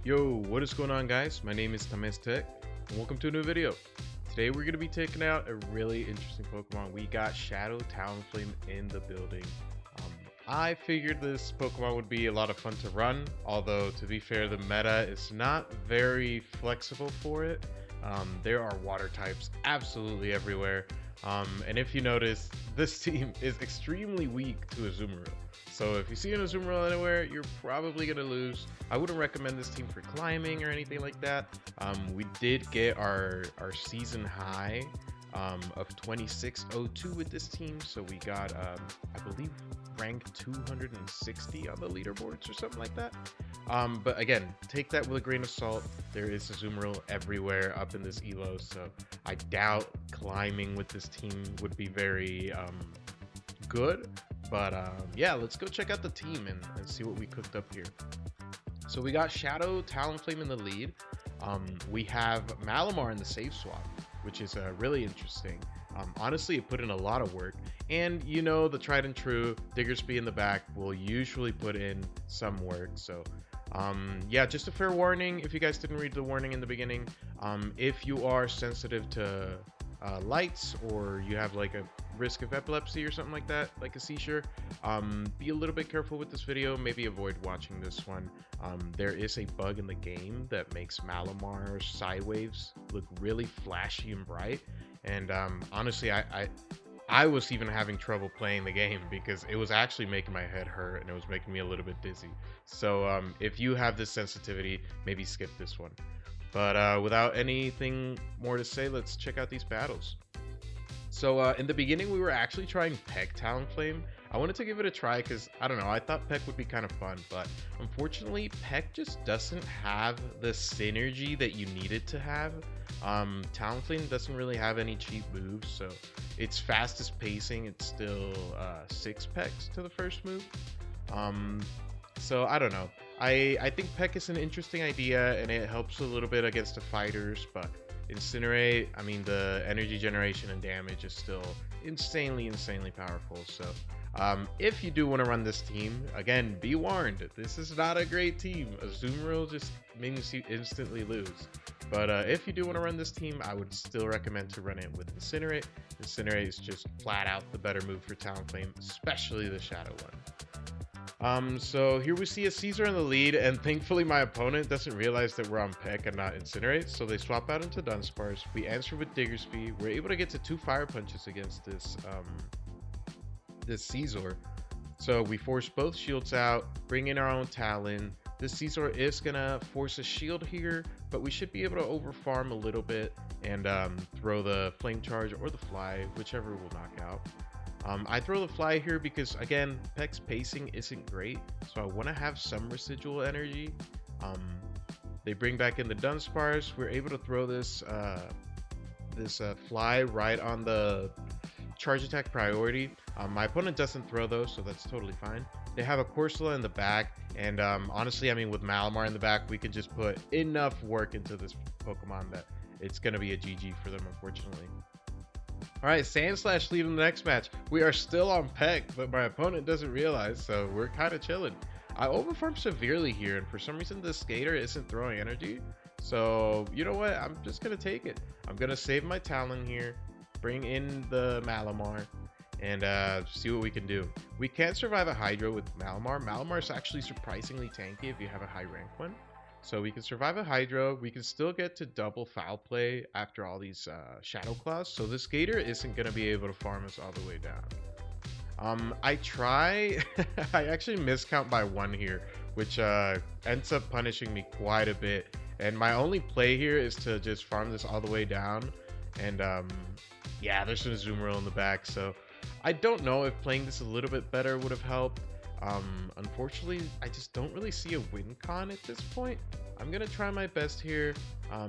Yo, what is going on, guys? My name is TamezTech and welcome to a new video. Today we're going to be taking out a really interesting Pokemon. We got Shadow Talonflame in the building. I figured this Pokemon would be a lot of fun to run, although to be fair, the meta is not very flexible for it. There are water types absolutely everywhere. And if you notice, this team is extremely weak to Azumarill. So if you see an Azumarill anywhere, you're probably going to lose. I wouldn't recommend this team for climbing or anything like that. We did get our season high of 2602 with this team. So we got, I believe, rank 260 on the leaderboards or something like that. But again, take that with a grain of salt. There is Azumarill everywhere up in this elo, so I doubt climbing with this team would be very good. But yeah, let's go check out the team and see what we cooked up here. So we got Shadow Talonflame in the lead. We have Malamar in the save swap, which is really interesting. Honestly, it put in a lot of work, and you know, the tried and true Diggersby in the back will usually put in some work. So yeah, just a fair warning if you guys didn't read the warning in the beginning. If you are sensitive to lights, or you have like a risk of epilepsy or something like that, like a seizure, be a little bit careful with this video. Maybe avoid watching this one. There is a bug in the game that makes Malamar side waves look really flashy and bright, and honestly, I was even having trouble playing the game because it was actually making my head hurt and it was making me a little bit dizzy. So if you have this sensitivity, maybe skip this one. But without anything more to say, let's check out these battles. So in the beginning, we were actually trying Peck Talonflame. I wanted to give it a try because, I don't know, I thought Peck would be kind of fun. But unfortunately, Peck just doesn't have the synergy that you need it to have. Talonflame doesn't really have any cheap moves, so its fastest pacing, it's still 6 Pecks to the first move. So I don't know. I think Peck is an interesting idea and it helps a little bit against the fighters, but Incinerate, I mean, the energy generation and damage is still insanely powerful. So if you do want to run this team, again, be warned, this is not a great team. Azumarill just means you instantly lose. But if you do want to run this team, I would still recommend to run it with Incinerate. Incinerate is just flat out the better move for Talonflame, especially the Shadow one. So here we see a Caesar in the lead, and thankfully my opponent doesn't realize that we're on Peck and not Incinerate, so they swap out into Dunsparce. We answer with Diggersby. We're able to get to 2 fire punches against this Caesar. So we force both shields out, bring in our own Talon. This Caesar is gonna force a shield here, but we should be able to overfarm a little bit and throw the flame charge or the fly, whichever will knock out. I throw the fly here because, again, Peck's pacing isn't great, so I want to have some residual energy. They bring back in the Dunsparce. We're able to throw this fly right on the charge attack priority. My opponent doesn't throw those, so that's totally fine. They have a Corsola in the back, and honestly, I mean, with Malamar in the back, we could just put enough work into this Pokemon that it's going to be a GG for them, unfortunately. Alright, Sandslash lead in the next match. We are still on Peck, but my opponent doesn't realize, so we're kind of chilling. I overfarmed severely here, and for some reason this Skater isn't throwing energy. So, you know what? I'm just going to take it. I'm going to save my Talon here, bring in the Malamar, and see what we can do. We can't survive a Hydro with Malamar. Malamar is actually surprisingly tanky if you have a high rank one. So we can survive a Hydro. We can still get to double foul play after all these Shadow Claws. So this Gator isn't going to be able to farm us all the way down. I try. I actually miscount by 1 here, which ends up punishing me quite a bit. And my only play here is to just farm this all the way down. And yeah, there's an Azumarill in the back. So I don't know if playing this a little bit better would have helped. Unfortunately, I just don't really see a win con at this point. I'm gonna try my best here.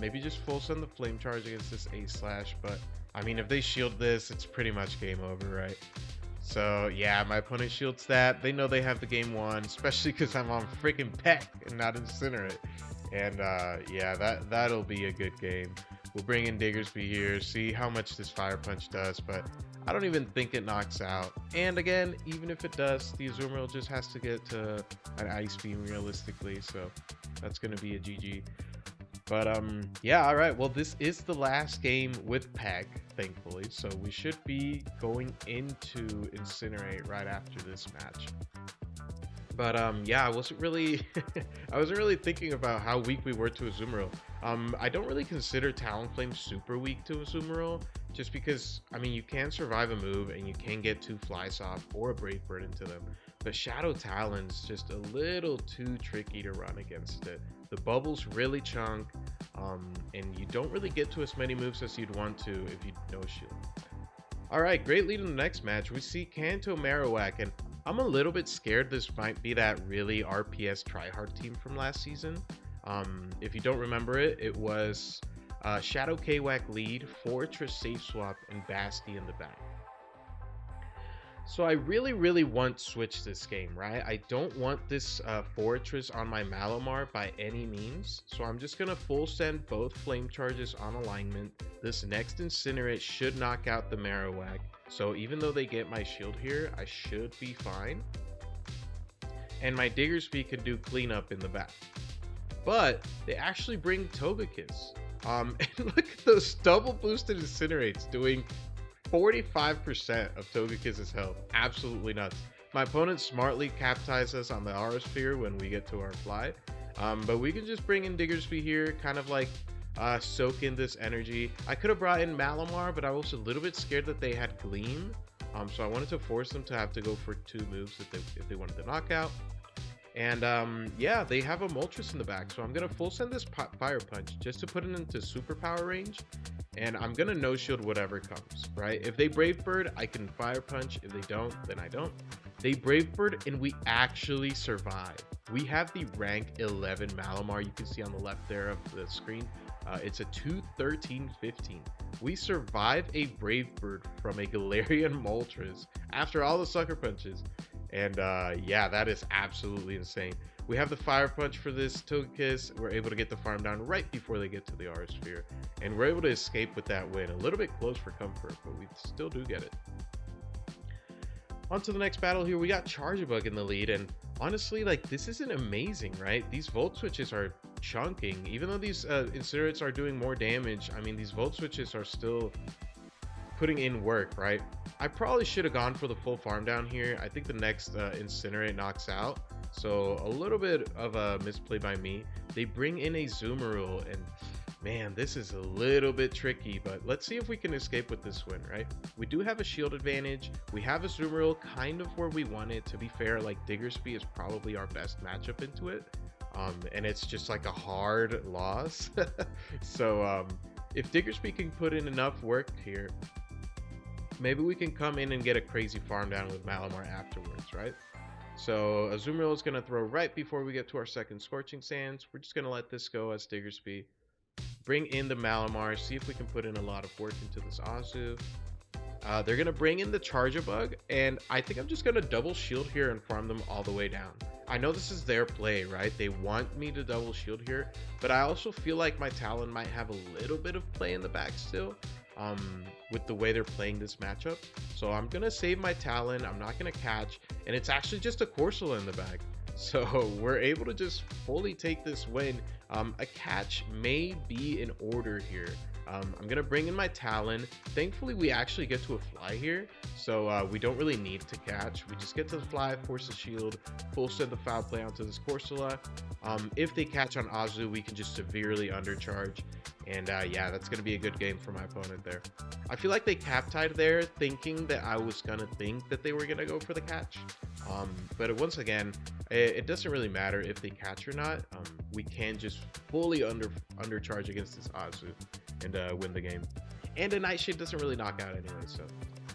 Maybe just full send the flame charge against this A-slash, but I mean, if they shield this, it's pretty much game over, right? So yeah, my opponent shields that. They know they have the game won, especially because I'm on freaking Peck and not Incinerate. And yeah, that'll be a good game. We'll bring in Diggersby here, see how much this Fire Punch does, but I don't even think it knocks out. And again, even if it does, the Azumarill just has to get to an Ice Beam realistically, so that's going to be a GG. But yeah, all right, well, this is the last game with Peck, thankfully, so we should be going into Incinerate right after this match. But yeah, I wasn't really thinking about how weak we were to Azumarill. I don't really consider Talonflame super weak to Azumarill, just because, I mean, you can survive a move and you can get 2 Flysoft or a Brave Bird into them. But Shadow Talon's just a little too tricky to run against it. The bubbles really chunk, and you don't really get to as many moves as you'd want to if you no shield. All right, great lead in the next match. We see Kanto Marowak, and I'm a little bit scared this might be that really RPS tryhard team from last season. If you don't remember it, it was Shadow Kwak lead, Fortress Safe Swap, and Basti in the back. So I really want switch this game, right? I don't want this Fortress on my Malamar by any means. So I'm just going to full send both Flame Charges on alignment. This next Incinerate should knock out the Marowak. So even though they get my shield here, I should be fine. And my Diggersby can do cleanup in the back. But they actually bring Togekiss. And look at those double boosted Incinerates doing 45% of Togekiss's health. Absolutely nuts. My opponent smartly capitalizes us on the Aura Sphere when we get to our fly. But we can just bring in Diggersby here, kind of like soak in this energy. I could have brought in Malamar, but I was a little bit scared that they had Gleam. So I wanted to force them to have to go for 2 moves if they wanted to knock out. And yeah, they have a Moltres in the back, so I'm gonna full send this Fire Punch just to put it into superpower range, and I'm gonna no shield whatever comes, right? If they Brave Bird, I can Fire Punch. If they don't, then I don't. They Brave Bird, and we actually survive. We have the rank 11 Malamar. You can see on the left there of the screen. It's a 213-15. We survive a Brave Bird from a Galarian Moltres after all the Sucker Punches. And yeah, that is absolutely insane. We have the Fire Punch for this Togekiss. We're able to get the farm down right before they get to the Aura Sphere. And we're able to escape with that win. A little bit close for comfort, but we still do get it. On to the next battle here. We got Charjabug in the lead. And honestly, like, this isn't amazing, right? These Volt Switches are chunking. Even though these Incinerates are doing more damage, I mean, these Volt Switches are still putting in work, right? I probably should have gone for the full farm down here. I think the next Incinerate knocks out. So a little bit of a misplay by me. They bring in a Azumarill, and man, this is a little bit tricky, but let's see if we can escape with this win, right? We do have a shield advantage. We have a Azumarill kind of where we want it. To be fair, like, Diggersby is probably our best matchup into it. And it's just like a hard loss. So if Diggersby can put in enough work here, maybe we can come in and get a crazy farm down with Malamar afterwards, right? So Azumarill is going to throw right before we get to our second Scorching Sands. We're just going to let this go as Diggersby. Bring in the Malamar, see if we can put in a lot of work into this Azu. They're going to bring in the Charjabug, and I think I'm just going to double shield here and farm them all the way down. I know this is their play, right? They want me to double shield here, but I also feel like my Talon might have a little bit of play in the back still. With the way they're playing this matchup. So I'm going to save my Talon. I'm not going to catch. And it's actually just a Corsola in the back. So we're able to just fully take this win. A catch may be in order here. I'm going to bring in my Talon. Thankfully, we actually get to a fly here. So we don't really need to catch. We just get to the fly, force the shield, full send the foul play onto this Corsola. If they catch on Azu, we can just severely undercharge. And yeah, that's going to be a good game for my opponent there. I feel like they cap-tied there, thinking that I was going to think that they were going to go for the catch. But once again, it doesn't really matter if they catch or not. We can just fully undercharge against this Azu and win the game. And a Nightshade doesn't really knock out anyway, so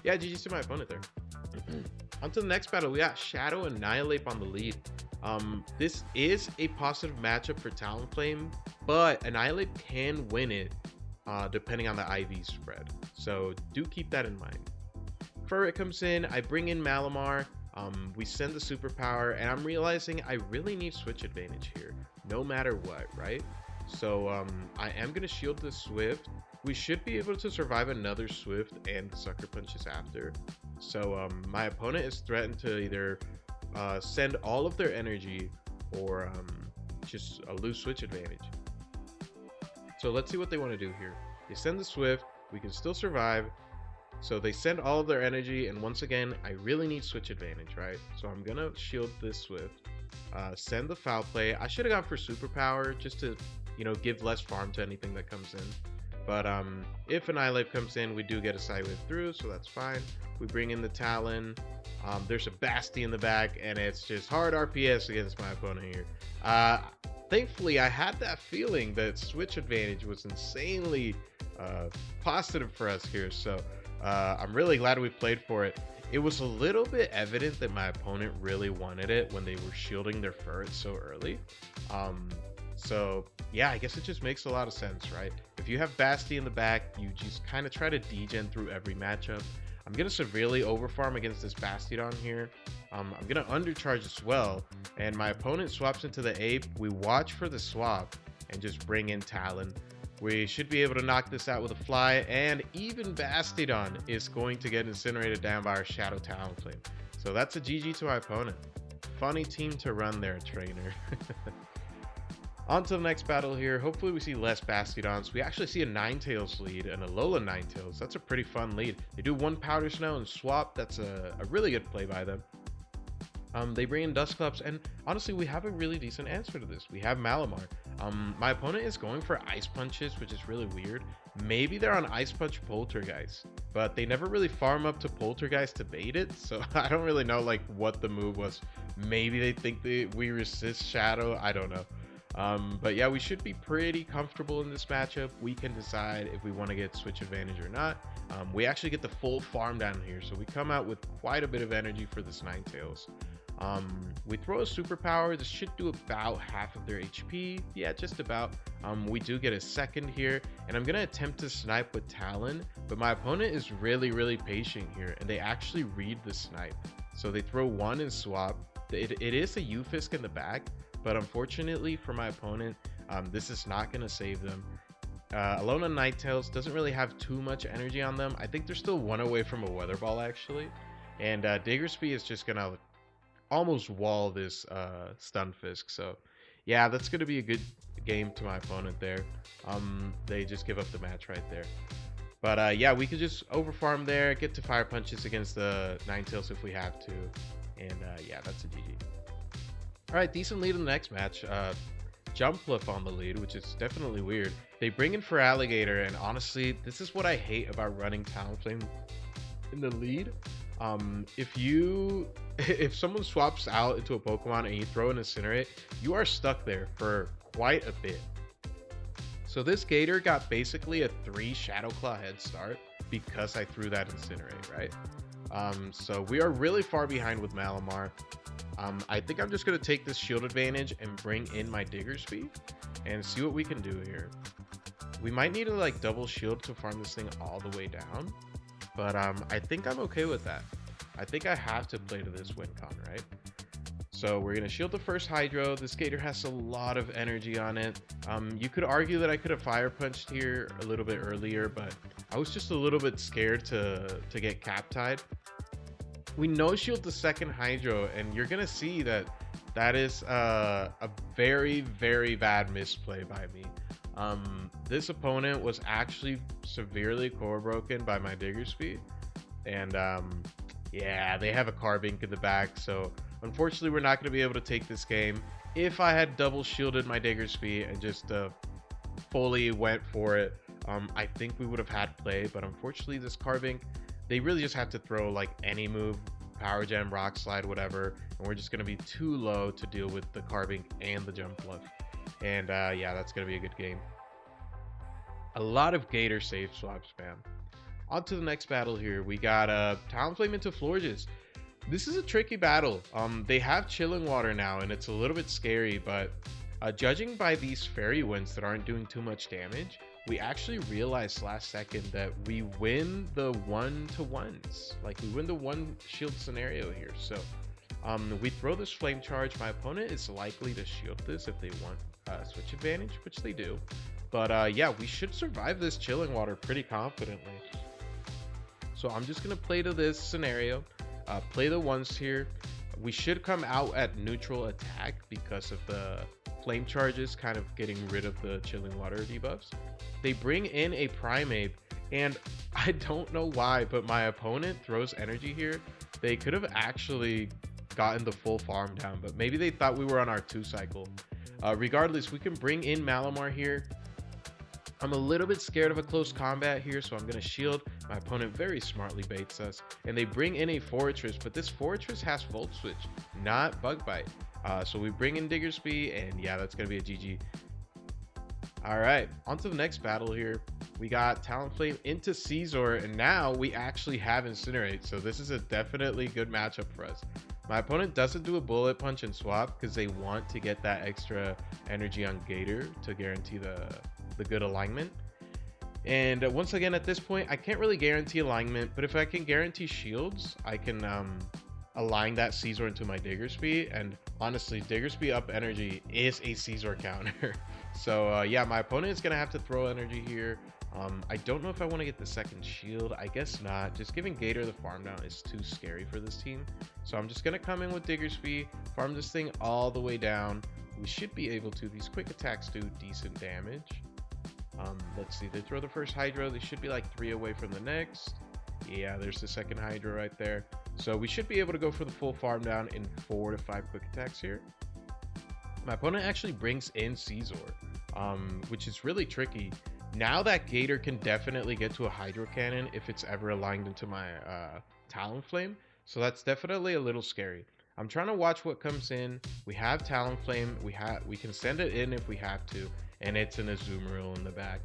yeah, GG's to my opponent there. On to the next battle. We got Shadow Annihilate on the lead. This is a positive matchup for Talonflame, but Annihilate can win it depending on the IV spread. So do keep that in mind. Furret comes in, I bring in Malamar, we send the superpower, and I'm realizing I really need switch advantage here, no matter what, right? So I am going to shield the Swift, we should be able to survive another Swift and Sucker Punches after. So my opponent is threatened to either send all of their energy or just lose switch advantage. So let's see what they want to do here. They send the Swift, we can still survive. So they send all of their energy, and once again, I really need switch advantage, right? So I'm gonna shield this Swift, send the foul play. I should have gone for superpower just to, give less farm to anything that comes in. But if an Life comes in, we do get a sidewave through, so that's fine. We bring in the Talon. There's a Basti in the back, and it's just hard RPS against my opponent here. Thankfully, I had that feeling that switch advantage was insanely positive for us here, so I'm really glad we played for it. It was a little bit evident that my opponent really wanted it when they were shielding their ferrets so early. So yeah, I guess it just makes a lot of sense, right? If you have Basti in the back, you just kind of try to degen through every matchup. I'm going to severely overfarm against this Bastiodon here. I'm going to undercharge as well, and my opponent swaps into the Ape. We watch for the swap and just bring in Talon. We should be able to knock this out with a fly, and even Bastiodon is going to get incinerated down by our Shadow Talonflame. So that's a GG to my opponent. Funny team to run there, trainer. On to the next battle here. Hopefully we see less Bastiodons. We actually see a Ninetales lead and a Lola Ninetales. That's a pretty fun lead. They do one Powder Snow and swap. That's a really good play by them. They bring in Dusclops, and honestly, we have a really decent answer to this. We have Malamar. My opponent is going for Ice Punches, which is really weird. Maybe they're on Ice Punch Poltergeist, but they never really farm up to Poltergeist to bait it, so I don't really know like what the move was. Maybe they think we resist Shadow. I don't know. But yeah, we should be pretty comfortable in this matchup. We can decide if we want to get switch advantage or not. We actually get the full farm down here, so we come out with quite a bit of energy for this Ninetales. We throw a superpower. This should do about half of their HP. Yeah, just about. We do get a second here, and I'm gonna attempt to snipe with Talon, but my opponent is really patient here, and they actually read the snipe. So they throw one and swap. It is a Ufisk in the back, but unfortunately for my opponent, this is not gonna save them. Alona Ninetales doesn't really have too much energy on them. I think they're still one away from a Weather Ball actually, and Diggersby is just gonna almost wall this Stunfisk. So yeah, that's gonna be a good game to my opponent there. They just give up the match right there. But yeah, we could just overfarm there, get to Fire Punches against the Ninetales if we have to, and yeah, that's a GG. All right, decent lead in the next match. Jumpluff on the lead, which is definitely weird. They bring in for Alligator, and honestly, this is what I hate about running Talonflame in the lead. If someone swaps out into a Pokemon and you throw an Incinerate, you are stuck there for quite a bit. So this Gator got basically a 3 Shadow Claw head start because I threw that Incinerate, right? So we are really far behind with Malamar. I think I'm just going to take this shield advantage and bring in my Diggersby and see what we can do here. We might need to like double shield to farm this thing all the way down, but I think I'm okay with that. I think I have to play to this win con, right? So we're going to shield the first Hydro. This Gator has a lot of energy on it. You could argue that I could have Fire Punched here a little bit earlier, but I was just a little bit scared to get Cap-Tied. We no shield the second Hydro, and you're gonna see that is a very bad misplay by me. This opponent was actually severely core broken by my Diggersby, and yeah, they have a Carbink in the back, so unfortunately we're not going to be able to take this game. If I had double shielded my Diggersby and just fully went for it, I think we would have had play, but unfortunately this Carbink, they really just have to throw like any move, Power Gem, Rock Slide, whatever, and we're just going to be too low to deal with the Carbink and the Jumpluff. And yeah, that's going to be a good game. A lot of Gator safe swaps, man. On to the next battle here. We got Talonflame into Florges. This is a tricky battle. They have Chilling Water now, and it's a little bit scary, but judging by these Fairy Winds that aren't doing too much damage, we actually realized last second that we win the 1-to-1s. Like, we win the one shield scenario here. So We throw this flame charge. My opponent is likely to shield this if they want switch advantage, which they do. But yeah, we should survive this chilling water pretty confidently. So I'm just gonna play to this scenario, play the ones here. We should come out at neutral attack because of the flame charges kind of getting rid of the chilling water debuffs. They bring in a Primeape, and I don't know why, but my opponent throws energy here. They could have actually gotten the full farm down, but maybe they thought we were on our 2 cycle. Regardless, we can bring in Malamar here. I'm a little bit scared of a close combat here, so I'm going to shield. My opponent very smartly baits us, and they bring in a Fortress, but this Fortress has Volt Switch, not Bug Bite. So we bring in Diggersby, and yeah, that's going to be a GG. All right, on to the next battle here. We got Talonflame into Scizor, and now we actually have Incinerate, so this is a definitely good matchup for us. My opponent doesn't do a Bullet Punch and swap because they want to get that extra energy on Gator to guarantee the good alignment. And once again, at this point, I can't really guarantee alignment, but if I can guarantee shields, I can align that Scizor into my Diggersby. And honestly, Diggersby up energy is a Scizor counter. So yeah, my opponent is gonna have to throw energy here. I don't know if I want to get the second shield. I guess not. Just giving Gator the farm down is too scary for this team. So I'm just gonna come in with Diggersby, farm this thing all the way down. We should be able to. These quick attacks do decent damage. Let's see, they throw the first Hydro. They should be like 3 away from the next. Yeah, there's the second Hydro right there. So we should be able to go for the full farm down in 4 to 5 quick attacks here. My opponent actually brings in Scizor, which is really tricky. Now that Gator can definitely get to a Hydro Cannon if it's ever aligned into my Talonflame. So that's definitely a little scary. I'm trying to watch what comes in. We have Talonflame. We can send it in if we have to. And it's an Azumarill in the back.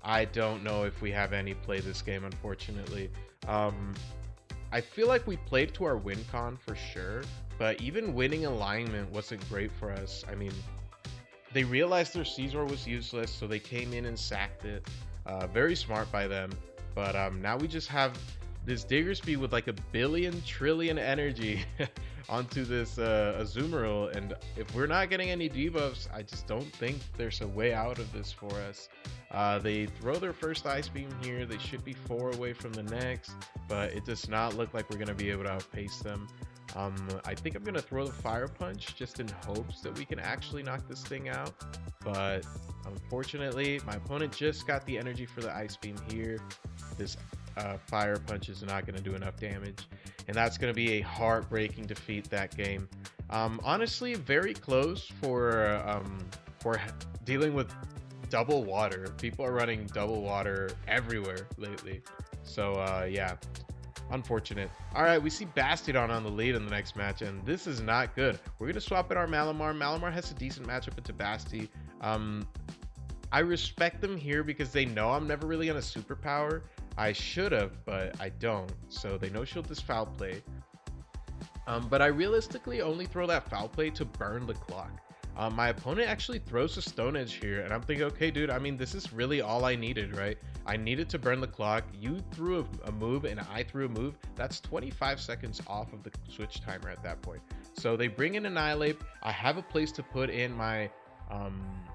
I don't know if we have any play this game, unfortunately. I feel like we played to our win con for sure, but even winning alignment wasn't great for us. I mean, they realized their Scizor was useless, so they came in and sacked it. Very smart by them. But now we just have this Diggersby with like 1 trillion energy onto this Azumarill, and if we're not getting any debuffs, I just don't think there's a way out of this for us. They throw their first Ice Beam here. They should be 4 away from the next, but it does not look like we're going to be able to outpace them. I think I'm going to throw the Fire Punch just in hopes that we can actually knock this thing out, but unfortunately my opponent just got the energy for the Ice Beam here. This Fire Punch is not going to do enough damage, and that's going to be a heartbreaking defeat that game. Honestly, very close for dealing with double water. People are running double water everywhere lately, so yeah, unfortunate. All right, we see Bastiodon on the lead in the next match, and this is not good. We're going to swap in our Malamar. Malamar has a decent matchup into Basti. I respect them here because they know I'm never really going to superpower. I should have, but I don't. So they no-shield this Foul Play. But I realistically only throw that Foul Play to burn the clock. My opponent actually throws a Stone Edge here, and I'm thinking, okay, dude, I mean, this is really all I needed, right? I needed to burn the clock. You threw a move, and I threw a move. That's 25 seconds off of the switch timer at that point. So they bring in Annihilate. I have a place to put in my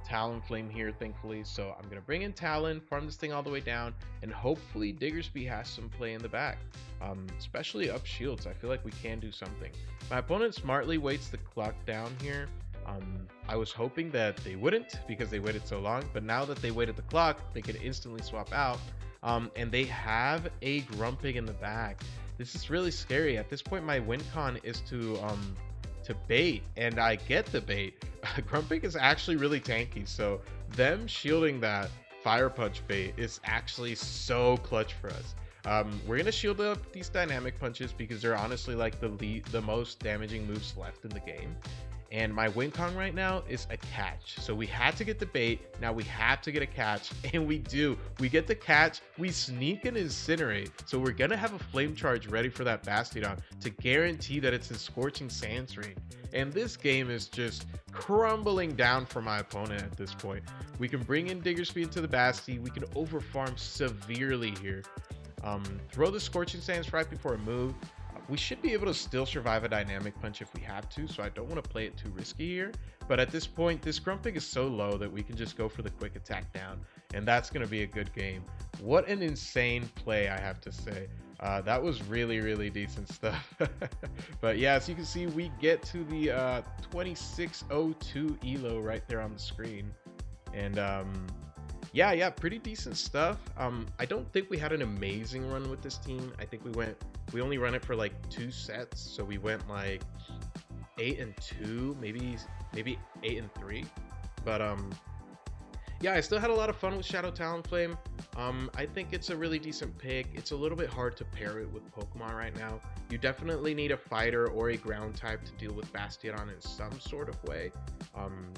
Talonflame here, thankfully, so I'm gonna bring in Talon, farm this thing all the way down, and hopefully Diggersby has some play in the back, especially up shields. I feel like we can do something. My opponent smartly waits the clock down here. I was hoping that they wouldn't because they waited so long, but now that they waited the clock, they can instantly swap out, and they have a Grumpig in the back. This is really scary. At this point, my win con is to bait, and I get the bait. Grumpig is actually really tanky, so them shielding that Fire Punch bait is actually so clutch for us. We're gonna shield up these Dynamic Punches because they're honestly like the most damaging moves left in the game. And my win con right now is a catch. So we had to get the bait. Now we have to get a catch. And we do. We get the catch. We sneak and Incinerate. So we're going to have a Flame Charge ready for that Bastiodon to guarantee that it's in Scorching Sands range. And this game is just crumbling down for my opponent at this point. We can bring in Diggersby into the Basti. We can overfarm severely here. Throw the Scorching Sands right before a move. We should be able to still survive a dynamic punch if we have to, so I don't want to play it too risky here. But at this point, this Grumpig is so low that we can just go for the quick attack down, and that's going to be a good game. What an insane play, I have to say. That was really decent stuff. But yeah, as you can see, we get to the 2602 elo right there on the screen. And yeah, pretty decent stuff. I don't think we had an amazing run with this team. I think we only ran it for like 2 sets, so we went like 8-2, maybe 8-3. But yeah, I still had a lot of fun with Shadow Talonflame. I think it's a really decent pick. It's a little bit hard to pair it with Pokemon right now. You definitely need a fighter or a ground type to deal with Bastion in some sort of way.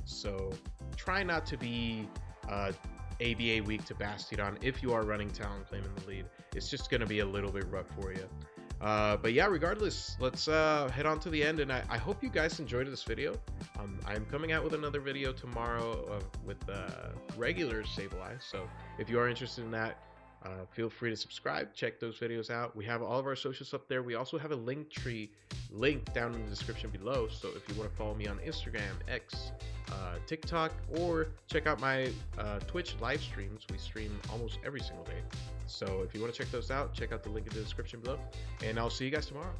So try not to be ABA weak to Bastion if you are running Talonflame in the lead. It's just going to be a little bit rough for you. But yeah, regardless, let's head on to the end, and I hope you guys enjoyed this video. I'm coming out with another video tomorrow with regular Sableye, so if you are interested in that, feel free to subscribe, check those videos out. We have all of our socials up there. We also have a link tree link down in the description below, so if you want to follow me on Instagram, X, TikTok, or check out my Twitch live streams. We stream almost every single day. So if you want to check those out, check out the link in the description below, and I'll see you guys tomorrow.